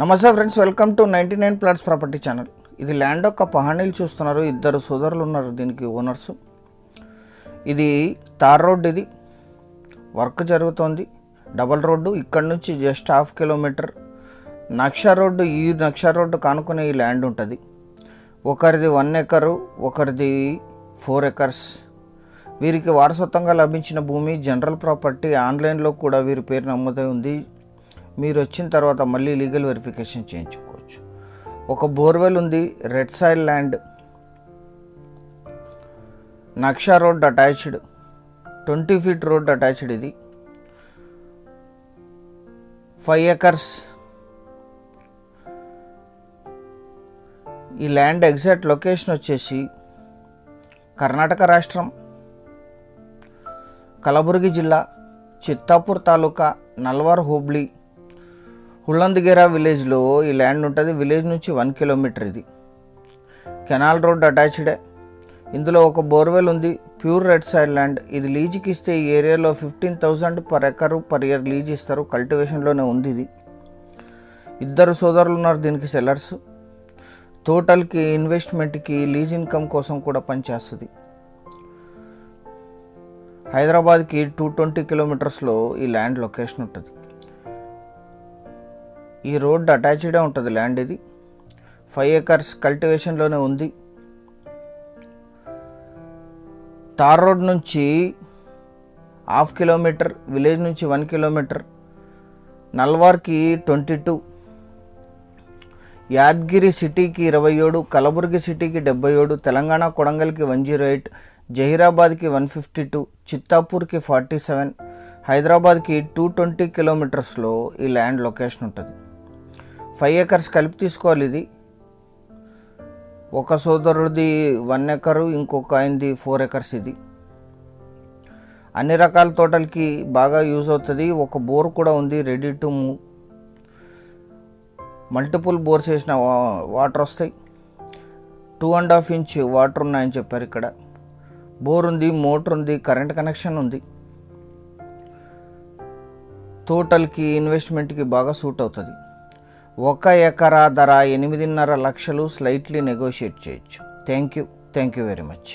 నమస్తే friends, welcome to 99 plots property channel. ఇది land యొక్క పహానీలు చూస్తున్నారు. ఇద్దరు సోదరులు ఉన్నారు దీనికి ఓనర్స్. ఇది తార్ రోడ్, ఇది వర్క్ జరుగుతోంది. డబల్ రోడ్డు, ఇక్కడ నుంచి జస్ట్ 1/2 కిలోమీటర్ నక్షా రోడ్డు. ఈ నక్షా రోడ్డు కానుకునే ఈ ల్యాండ్ ఉంటుంది. ఒకరిది 1 ఎకరు, ఒకరిది 4 ఎకర్స్. వీరికి వారసత్వంగా లభించిన భూమి జనరల్ ప్రాపర్టీ. ఆన్లైన్లో కూడా వీరి పేరు నమోదై ఉంది. మీరు వచ్చిన తర్వాత మళ్ళీ లీగల్ వెరిఫికేషన్ చేయించుకోవచ్చు. ఒక బోర్వెల్ ఉంది. రెడ్ సాయిల్ ల్యాండ్, నక్షా road attached, 20 feet road attached. ఇది 5 ఎకర్స్. ఈ ల్యాండ్ ఎగ్జాక్ట్ లొకేషన్ వచ్చేసి కర్ణాటక రాష్ట్రం, కలబుర్గి జిల్లా, చిత్తాపూర్ తాలూకా, నల్వార్ హోబ్లీ, హుళ్ళందగిరా విలేజ్లో ఈ ల్యాండ్ ఉంటుంది. విలేజ్ నుంచి 1 కిలోమీటర్. ఇది కెనాల్ రోడ్ అటాచ్డే. ఇందులో ఒక బోర్వెల్ ఉంది. Pure red soil land. ఇది లీజుకి ఇస్తే ఈ ఏరియాలో 15,000 per acre per year lease ఇస్తారు. కల్టివేషన్లోనే ఉంది. ఇది ఇద్దరు సోదరులు ఉన్నారు దీనికి సెల్లర్స్. టోటల్కి ఇన్వెస్ట్మెంట్కి, లీజ్ ఇన్కమ్ కోసం కూడా పనిచేస్తుంది. హైదరాబాద్కి 220 కిలోమీటర్స్లో ఈ ల్యాండ్ లొకేషన్ ఉంటుంది. ఈ రోడ్ అటాచ్డే ఉంటుంది ల్యాండ్. ఇది 5 ఎకర్స్ కల్టివేషన్లోనే ఉంది. తార్ రోడ్ నుంచి 1/2 కిలోమీటర్, విలేజ్ నుంచి 1 కిలోమీటర్, నల్వార్కి 22, యాద్గిరి సిటీకి 27, కలబుర్గి సిటీకి 77, తెలంగాణ కొడంగల్కి 108, జహీరాబాద్కి 152, చిత్తాపూర్కి 47, హైదరాబాద్కి 220 కిలోమీటర్స్లో ఈ ల్యాండ్ లొకేషన్ ఉంటుంది. 5 ఎకర్స్ కలిపి తీసుకోవాలి. ఇది ఒక సోదరుడిది 1 ఎకరు, ఇంకొక ఆయనది 4 ఎకర్స్. ఇది అన్ని రకాల తోటలకి బాగా యూజ్ అవుతుంది. ఒక బోర్ కూడా ఉంది, ready to move. Multiple bores వేసిన వాటర్ వస్తాయి. 2.5 ఇంచ్ వాటర్ ఉన్నాయని చెప్పారు. ఇక్కడ బోర్ ఉంది, మోటార్ ఉంది, కరెంట్ కనెక్షన్ ఉంది. టోటల్కి ఇన్వెస్ట్మెంట్కి బాగా సూట్ అవుతుంది. 1 ఎకరా ధర 8.5 లక్షలు. స్లైట్లీ నెగోషియేట్ చేయొచ్చు. Thank you very much.